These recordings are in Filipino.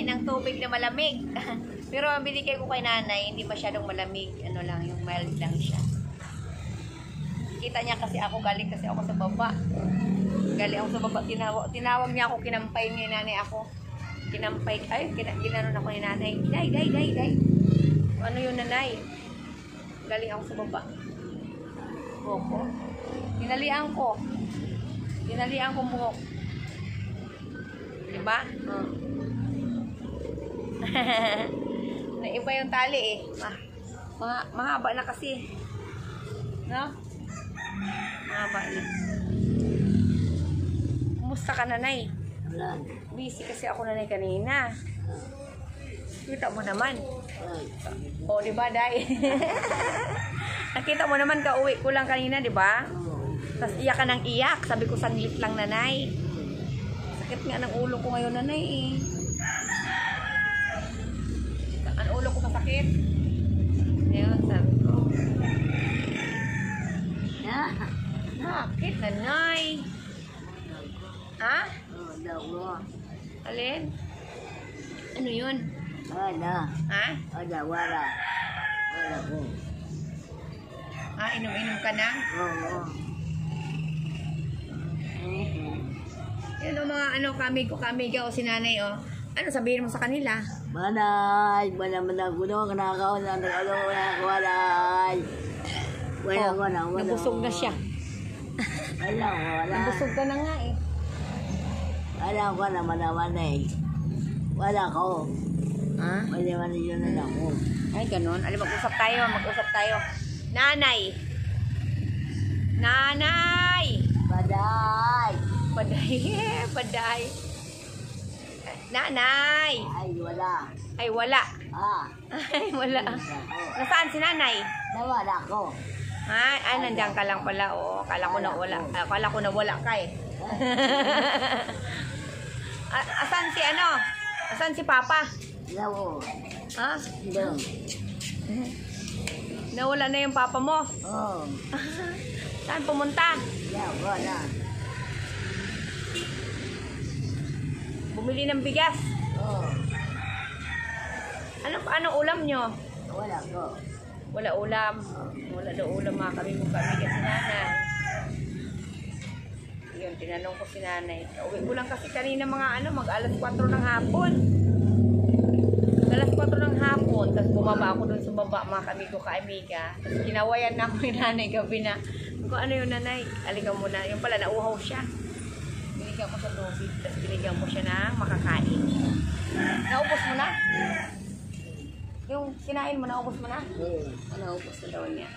nanay ng tubig na malamig. Pero ang binigay ko kay nanay, hindi masyadong malamig. Ano lang, yung mild lang siya. Kita niya kasi ako, galing kasi ako sa baba. Galing ako sa baba, tinawag niya ako, kinampay niya nanay ako. Kinampay, ay, ginanon ako ni nanay. Day. Ano yun nanay? Galing ako sa baba. Opo. Tinalian ko mo. Diba? Naiba yung tali eh. Mahaba na kasi. No? Mahaba na. Kumusta ka nanay? Busy kasi ako nanay kanina. Kita mo naman. O, diba, Day? Nakita mo naman, kauwi ko lang kanina, diba? Tapos iyak ka ng iyak. Sabi ko, saglit lang, nanay. Sakit nga ng ulo ko ngayon, nanay, eh. Ang ulo ko masakit. Ayun, sabi ko. Sakit, nanay. Ha? Alin? Ano yun? Ha? Wala ko. Inom-inom ka na? Yun o mga kamiga o si nanay o. Ano sabihin mo sa kanila? Manay, guno, kanakaon na, walay. Nabusog na siya. Wala. Nabusog ka na nga eh. Wala ko naman eh. Wala ko. Ha? Wala yun na ako. Ay, ganun. Alam, mag-usap tayo. Nanay! Baday! Nanay! Ay, wala. Ay, wala. Nasaan si nanay? Nawala ko. Ay, nandiyan ka lang pala. Oo, akala ko na wala ka eh. Asan si Papa? Lawo. Ha? Doon. Nawala na yung Papa mo? Oo. Saan pumunta? Wala. Bumili ng bigas? Oo. Ano ulam nyo? Wala ko. Wala ulam. Wala daw ulam mga kami kasi nanay. Yun, tinanong ko si nanay. Uwi ko lang kasi kanina mag-alas 4 ng hapon. Alas 4 ng hapon. Tapos bumaba ako dun sa baba mga kamiga. Tapos ginawayan na ako ni nanay gabi na. Kung ano yun nanay, aligaw mo na. Yung pala, nauhaw siya. Binigyan ko sa tubig. Tapos binigyan ko siya ng makakain. Naubos mo na? Yung kinain mo, naubos mo na? Naubos na daw niya.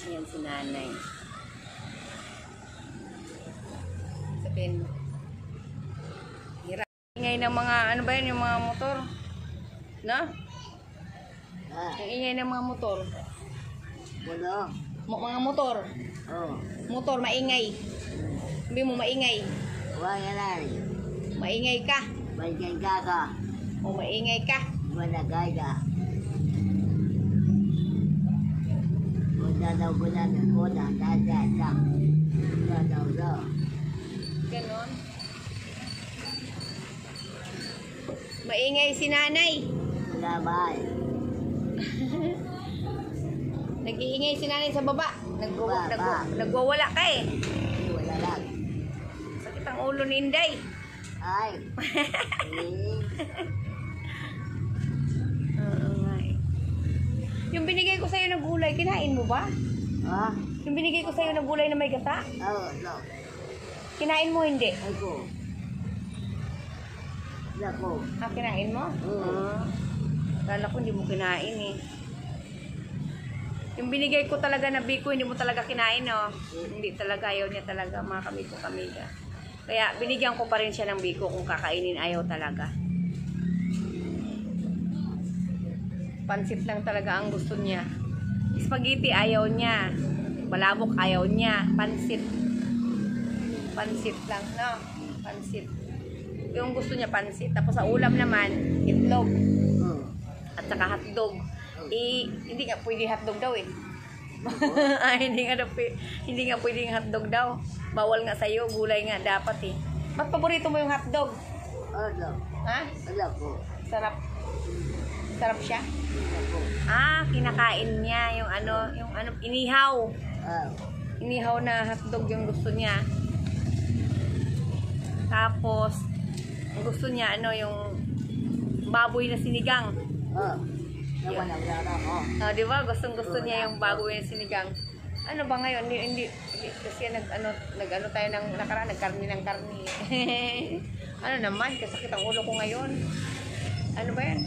Ayan si nanay. Sabihin mo. Hirap. Ingay ng mga, yung mga motor? No? Yung ingay ng mga motor. Wala. Mga motor. Motor, maingay. Sabi mo, maingay. Wala na. Maingay ka. Maingay ka. O maingay ka. Wala kaya. Wala daw. Ganon. Maingay si nanay. Wala ba? Nag-iingay si nanay sa baba. Nagwawala ka eh. Wala lang. Sakit ang ulo ni Inday. Ay. Yung binigay ko sa'yo ng gulay, kinain mo ba? Ha? Yung binigay ko sa'yo ng gulay na may gata? Oo, no. Kinain mo hindi? Ako. Ako. Kinain mo? Oo. Kala ko hindi mo kinain eh. Yung binigay ko talaga na biko, hindi mo talaga kinain, no? Hindi talaga, ayaw niya talaga, mga kamiga. Kaya binigyan ko pa rin siya ng biko kung kakainin, ayaw talaga. Pansit lang talaga ang gusto niya. Spaghetti, ayaw niya. Balabok, ayaw niya. Pansit lang, no? Pansit. Yung gusto niya, pansit. Tapos sa ulam naman, itlog. At saka hotdog. Hindi nga pwedeng hotdog daw eh. hindi nga pwedeng hotdog daw. Bawal nga sa'yo, gulay nga dapat eh. Ba't paborito mo yung hotdog? Ha? Wala po. Sarap. Sarap siya? Wala po. Ah, kinakain niya yung inihaw. Ah. Inihaw na hotdog yung gusto niya. Tapos, ang gusto niya, yung baboy na sinigang. Ah. Wala ako. Di ba? Gusto niya yung baboy na sinigang. Ano ba ngayon? Hindi kasi nag-ano tayo ng nakaraan, nagkarni ng karni. Ano naman, kasakit ang ulo ko ngayon. Ano ba yan?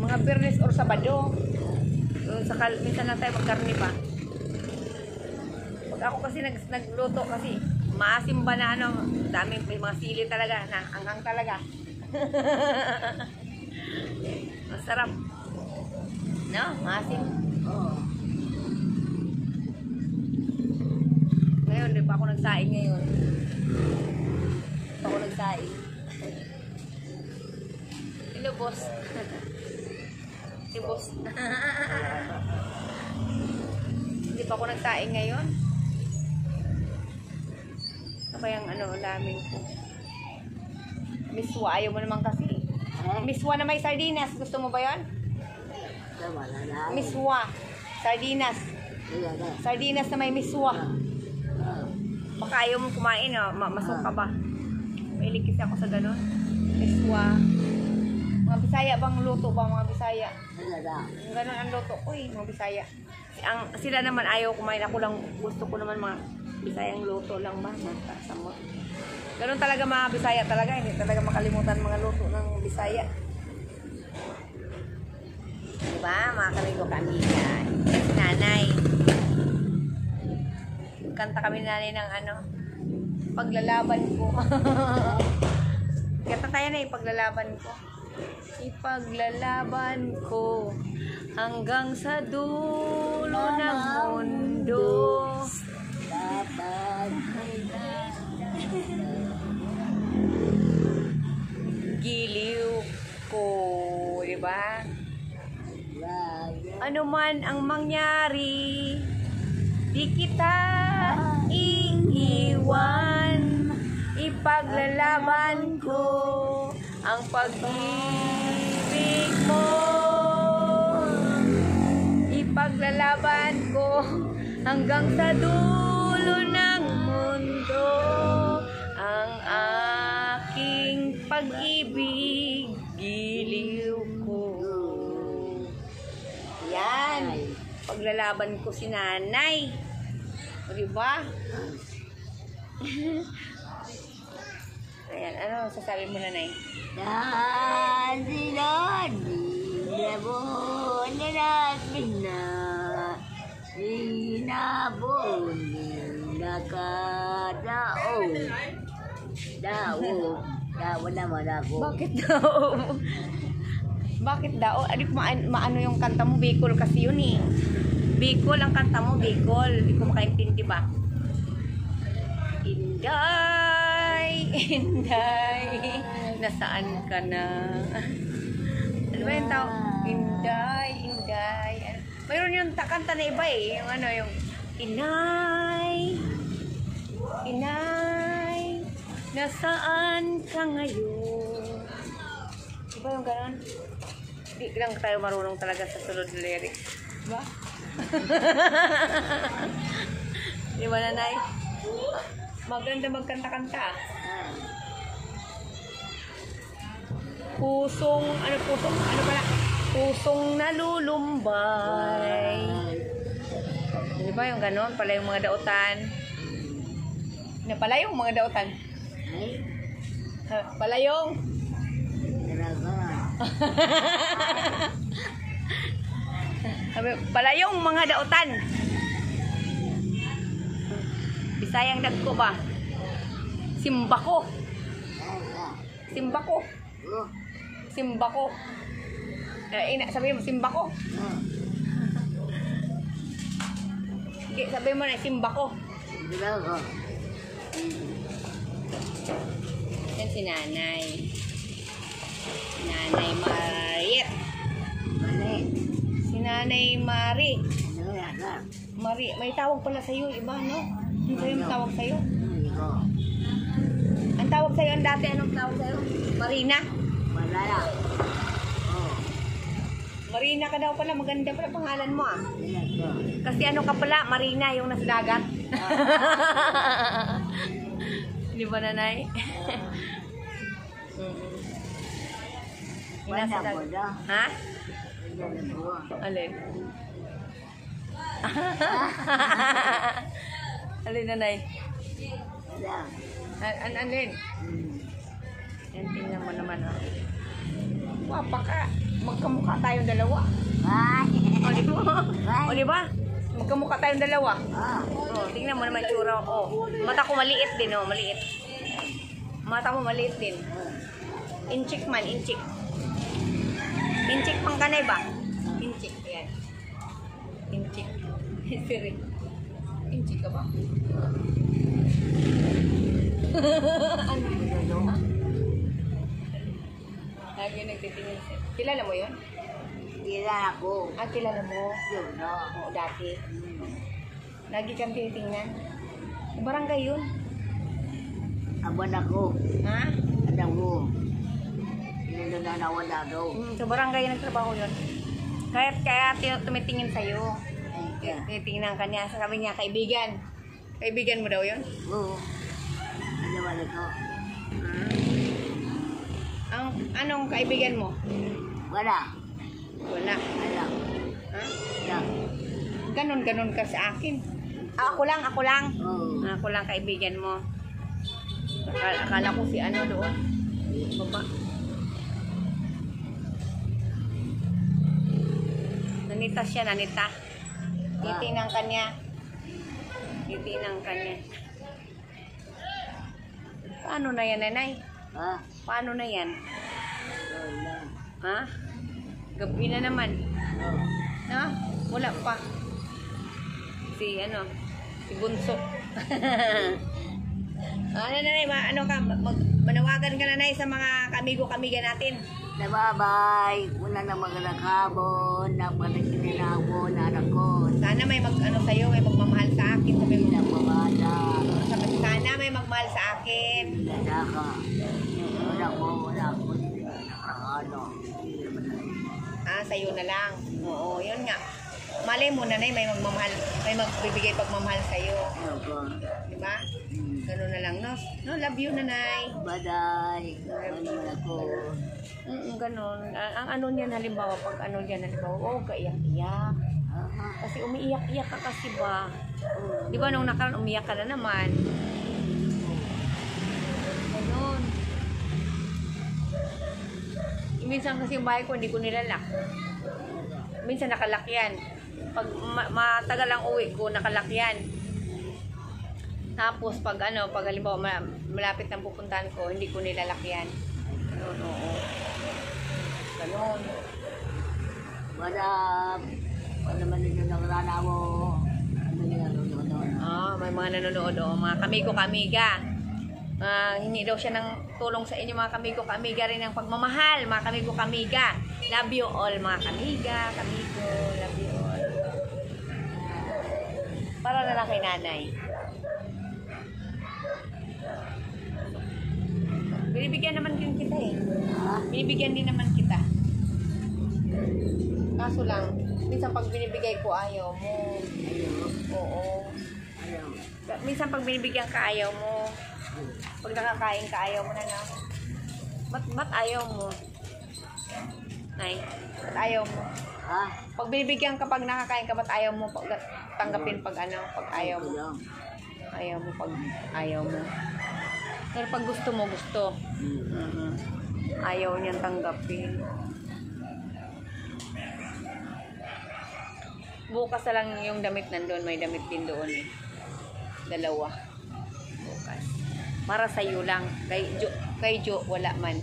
Mga Biyernes or Sabado. Minsan lang tayo magkarni pa. Pag ako kasi nagluto kasi maasim ba na daming may mga sili talaga na anghang talaga. Masarap. No? Maasim. Oo. Ngayon, di pa ako nagsaing ngayon. Di pa ako nagsaing. Hello, boss. Si boss. Hindi pa ako nagsaing ngayon. Ano ba yung lamin ko? Miswa, ayaw mo naman kasi. Miswa na may sardinas. Gusto mo ba yun? Wala na. Miswa. Sardinas. Wala na. Sardinas na may miswa. Baka ayaw mo kumain, masok ka ba? Mahilig kasi ako sa ganun. Miswa. Mga Bisaya bang luto ba? Mga Bisaya. Wala na. Ganun ang luto ko mga Bisaya. Sila naman ayaw kumain. Ako lang, gusto ko naman mga Bisayang luto lang ba? Samot. Ganun talaga mga Bisaya talaga. Hindi talaga makalimutan mga luto ng Bisaya. Diba? Mga kamigo kami yan. Nanay. Kanta kami nanay ng paglalaban ko. Kanta tayo na paglalaban ko. Ipaglalaban ko hanggang sa dulo ng mundo. Giliw ko, diba? Ano man ang mangyari, di kita iiwan. Ipaglalaban ko ang pag-ibig mo. Ipaglalaban ko hanggang sa dulo ng mundo. Ang aking pag-ibig, giliw ko. Yan. Paglalaban ko si nanay. O diba? Ayan, ano sasabi mo nanay? Bakit daw? Bakit daw? Adik maano yung kanta mo? Bicol kasi yun eh. Bicol ang kanta mo, Bicol. Hindi ko makaintindi ba? Inday, Inday, nasaan ka na? Ano ba yung tawag? Inday, Inday. Mayroon yung kanta na iba eh. Yung yung Inay, Inay, nasaan ka ngayon? Diba yung ganon? Hindi lang tayo marunong talaga sa sunod na lyrics. Diba? Diba nanay? Maganda magkanta-kanta. Pusong nalulumbay. Di ba yung ganon? Pala yung mga dautan. Pala yung mga dautan. Pala yung pala yung mga dautan. Bisayang dagko ba? Simbako. Simbako. Simbako. Sabi mo simbako. Sabi mo na simbako. Yan si nanay. Nanay Mariet. Si nanay Mari. Mari, may tawag pala sa'yo, iba, no? Ano ba yung tawag sa'yo? Ang tawag sa'yo, ang dati, anong tawag sa'yo? Marina? Wala na. Oo. Marina ka daw pala, maganda pala pangalan mo ah. Yan ko. Kasi ano ka pala, Marina yung nasa dagat. Di ba, nanay? Yung Wala nasa ko dagat. na. Ha? Wala ko. Alin? Alin, nanay? Wala. Alin? Yan, tingnan mo naman ah. Wapa ka. Magkamukha tayong dalawa. Bye. O, di ba? Bye. O, di ba? Magkamukha tayong dalawa. Ah. Oh, tingnan mo naman yung tsura. Oh, mata ko maliit din, oh, maliit. Mata ko maliit din. Inchik man, inchik. Inchik pang kanay ba? Inchik, yan. Inchik. Siri. Inchik ka ba? Ano? Lagi nagtitingin siya. Kilala mo yun? Tira ako. Ah, kilala mo? Yun, no? Oo, dati. Lagi kang tinitingnan. Barangay yun. Abon ako. Ha? Alam mo. Hindi na nawala daw. Sa barangay nagtrabaho yun. Kaya tumitingin sa'yo. Ay, ka. Tinitingnan ka niya. Sabi niya, kaibigan. Kaibigan mo daw yun? Oo. Ano wala ko? Anong kaibigan mo? Wala. Wala. Alam. Ha? Yan. Ganon ka sa akin. Ako lang. Oo. Ako lang kaibigan mo. Akala ko si ano doon. Baba. Nanita siya, nanita. Titingnan ka niya. Titingnan ka niya. Paano na yan, nanay? Ha? Paano na yan? Wala. Ha? Gabi na naman. Oo. Ha? Wala pa. Si Bunso. Nanay, ano ka? Manawagan ka, nanay, sa mga kamigo-kamiga natin. Nababay. Una na magandang hapon. Napanaginil ako na anak ko. Sana may sa'yo, may magmamahal sa akin. Sabi mo, Pinapamada. sana may magmahal sa akin. Wala ka. Wala ko. Nakakano. Sa'yo na lang. Oo, yun nga. Malay mo, nanay, may magmamahal, may magbibigay pagmamahal sa'yo. Ano ko? Diba? Ganun na lang, no? No, love you, nanay. Baday. Ano naman ako? Ganun. Ang ano niyan, halimbawa, pag ano niyan, halimbawa, oh, kaiyak-iyak. Kasi umiiyak-iyak ka kasi ba? Di ba nung nakaraan, umiyak ka na naman? Ganun. Minsan kasi yung bahay ko, hindi ko nilalak. Minsan nakalak yan. Pag matagal ang uwi ko, nakalak yan. Tapos pag halimbawa malapit ng pupuntahan ko, hindi ko nilalak yan. Ganun, oo. Ganun. Wala. Wala naman ninyo nakarana mo. Ano nga doon? May mga nanonood, mga kamigo-kamiga. Hingi daw siya ng tulong sa inyo, mga kamigo-kamiga rin ng pagmamahal, mga kamigo-kamiga. Love you all, mga kamiga, kamigo, love you all. Para na lang kay nanay. Binibigyan naman din kita eh. Binibigyan din naman kita. Kaso lang, minsan pag binibigay ko ayaw mo. Oo. Minsan pag binibigyan ka ayaw mo. Pag nakakain ka ayaw mo na na. Ba't ayaw mo? Nay, ba't ayaw mo? Ha? Pag binibigyan ka, pag nakakain ka, ba't ayaw mo tanggapin pag ayaw mo? Ayaw mo pag ayaw mo. Pero pag gusto mo, gusto. Ayaw niyang tanggapin. Bukas na lang yung damit nandun. May damit din doon eh. Dalawa. Bukas. Para sa'yo lang. Kay Jo, wala man.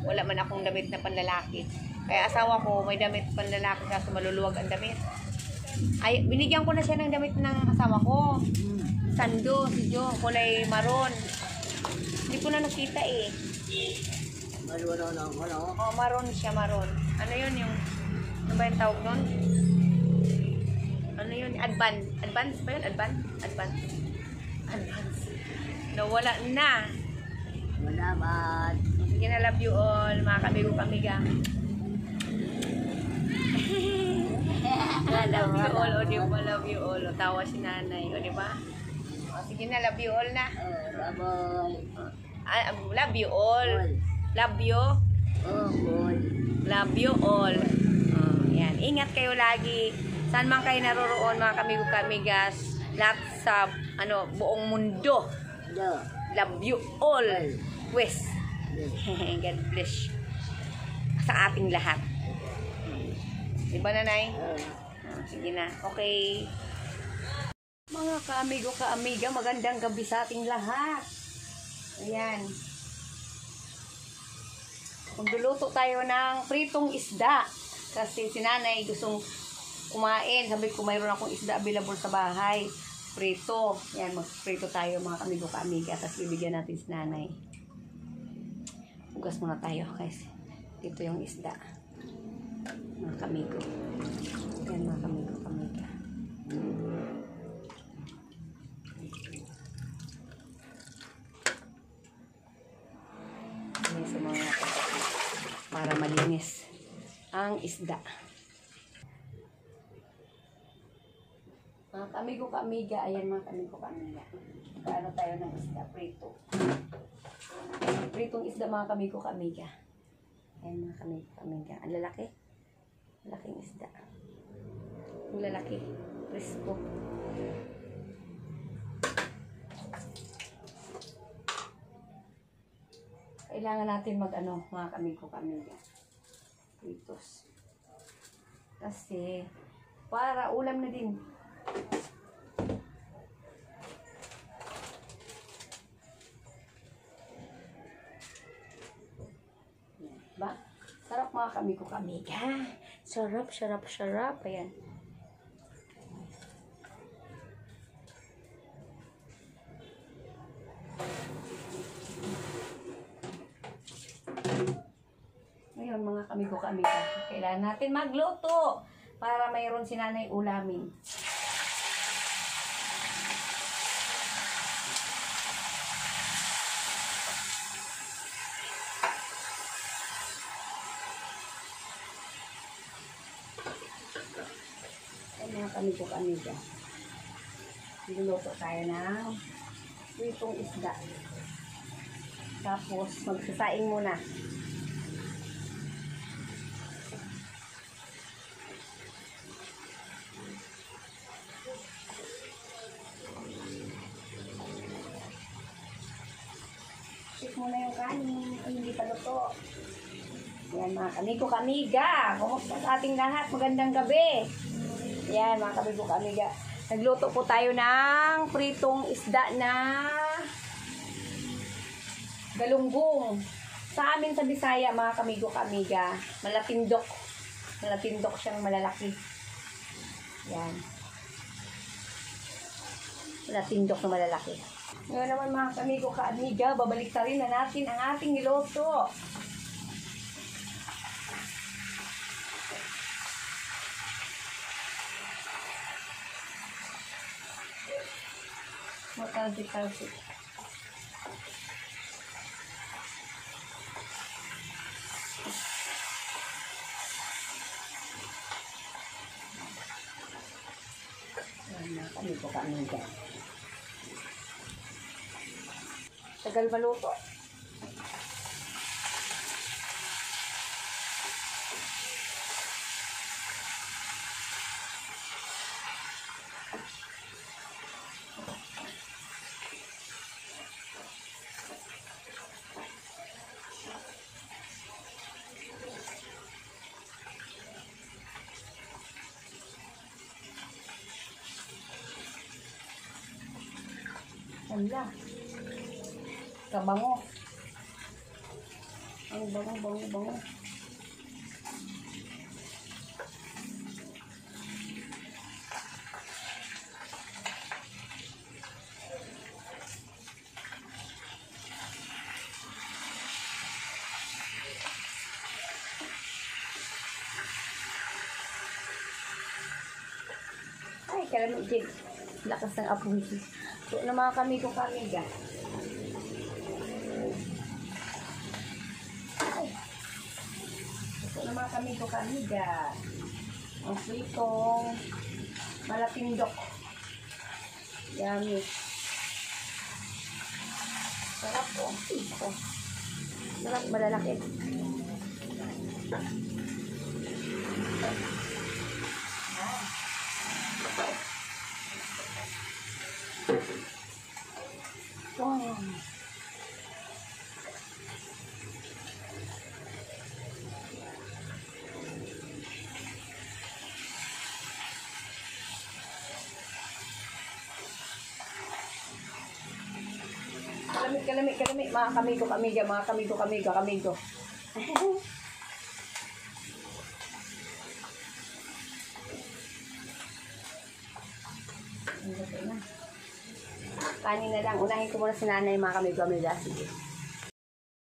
Wala man akong damit na panlalaki. Kaya asawa ko, may damit panlalaki kaso maluluwag ang damit. Ay, binigyan ko na siya ng damit ng asawa ko. Sando, si Jo, kulay maroon. Hindi ko na nakita eh. Maroon ako, no? Oh, maroon siya, maroon. Ano yun yung, ano ba yung tawag nun? Ano yun? Advance. Advance ba yun? Advance? Nawala na. Wala ba? Sige na, love you all, mga kamigo-kamiga. Love you all, o di ba? Love you all. O, tawa si nanay, o di ba? O, sige na, love you all na. Love you all. Love you. Love you all. Yan. Ingat kayo lagi. Saan man kayo naroroon, mga kamigo-kamigas. Lahat sa buong mundo. Love you all. Wes. God bless. Sa ating lahat. Diba, nanay? Sige na. Okay. Mga kaamigo-kaamiga, magandang gabi sa ating lahat. Ayan. Magluluto tayo ng pritong isda. Kasi si nanay gustong kumain. Sabi ko, mayroon akong isda available sa bahay. Prito. Ayan, magprito tayo, mga kaamigo-kaamiga. Tapos bibigyan natin si nanay. Hugas muna tayo, guys. Dito yung isda. Mga kamigo. Ayan, mga kamigo-kamiga. Ayan, sa mga para malinis ang isda. Mga kamigo-kamiga. Ayan, mga kamigo-kamiga. Paano tayo ng isda? Prito. Pritong isda, mga kamigo-kamiga. Ayan, mga kamigo-kamiga. Ang lalaki. Laking isda. Ang lalaki. Presko. Kailangan natin mga kamigo-kamiga. Pritos. Kasi, para ulam na din. Ba? Sarap, mga kamigo-kamiga. Sarap, sarap, sarap. Ayan. Ngayon, mga kamigo-kamiga, kailangan natin magluto para mayroon si nanay ulamin. Mga kamigo-kamiga. Luluto tayo ng pritong isda. Tapos, magsasaing muna. Check muna yung kanin. Ay, hindi pa luto. Yan, mga kamigo-kamiga. Kumusta sa ating lahat? Magandang gabi. Yan, mga kamigo-kamiga. Nagluto po tayo ng pritong isda na galunggong. Sa amin sa Bisaya, mga kamigo-kamiga, malatindok. Malatindok siyang malalaki. Yan. Malatindok na malalaki. Ngayon naman, mga kamigo-kamiga, babalik na rin na natin ang ating niluto. Talsik. Kamigo-kamiga. Tagal maluto. Wala. Kabango. Ang bango. Ay, kailan mo din. Lakas ng apoy. So, na mga kamigo-kamiga. mga kamigo kamiga. Ang pritong malapindok. Yummy. Sarap po. Oh. Sarap, malalaki. Wow. Kalamig, mga kamigo, kamiga, mga kamigo, kamigo. Kanin na lang, unahin ko muna si nanay, mga kamigo, kamiga, sige.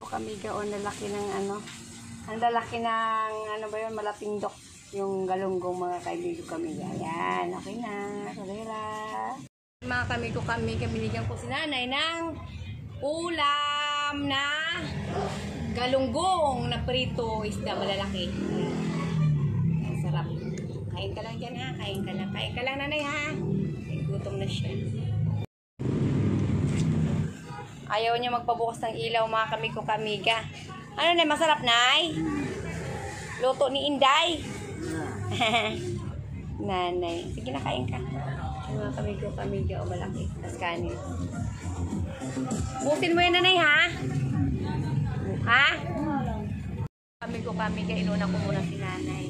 Kamiga, o nalaki ng ano, ang lalaki ng, ano ba yun, malapindok, yung galunggong mga kaibigo, kamiga. Ayan, okay na, salila. Mga kamigo, kamiga, binigyan ko si nanay ng ulam na galunggong na prito isda malalaki. Ang sarap. Kain ka lang dyan ha. Kain ka lang nanay ha. Ay, gutom na siya. Ayaw niya magpabukas ng ilaw mga kamigo kamiga. Ano na masarap nay? Luto ni Inday. Nanay. Sige na kain ka. Mga kamigo kamiga o malaki. Tas kanin. Busin mo yan, nanay, ha? Ha? Kami kaya inuna ko muna si nanay.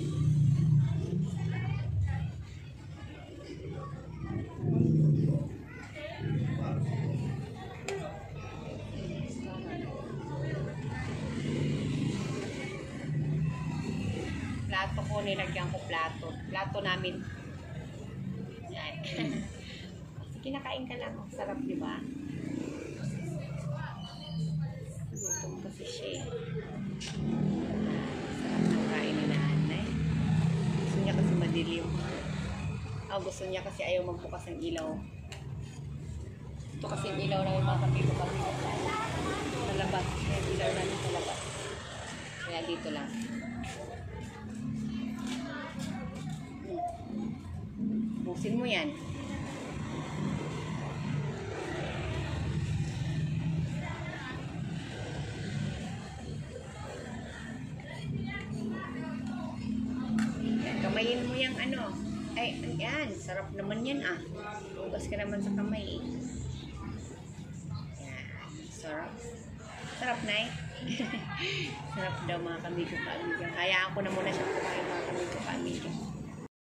Plato ko, nilagyan ko plato. Plato namin. Yan. Sige, nakain ka lang. Sarap, di ba? Gutom kasi siya eh. Sarap ng kain ni nanay. Gusto niya kasi madilim. Gusto niya kasi ayaw magbukas ng ilaw. Ito kasi yung ilaw namin mga kapito kami sa labas. Kaya yung ilaw namin sa labas. Kaya dito lang. Busin mo yan. Kamayin mo yung ano. Ay, yan. Sarap naman yan ah. Hugas ka naman sa kamay eh. Yan. Sarap. Sarap na eh. Sarap daw mga kamigo ka-amiga. Hayaan ko na muna siya kumain mga kamigo ka-amiga.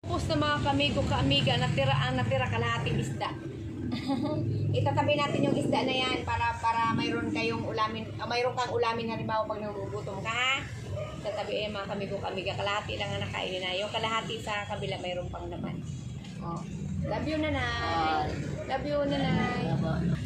Tapos na mga kamigo ka-amiga, natira kalahating isda. Itatabi natin yung isda na yan para mayroon kayong ulamin, mayroon kang ulamin halimbawa pag nagugutom ka ha. Tatabi mga kamigo kamiga, kalahati lang ang nakainin na. Yung kalahati sa kabila mayroon pang naman. Oh. Love you nanay. Love you nanay.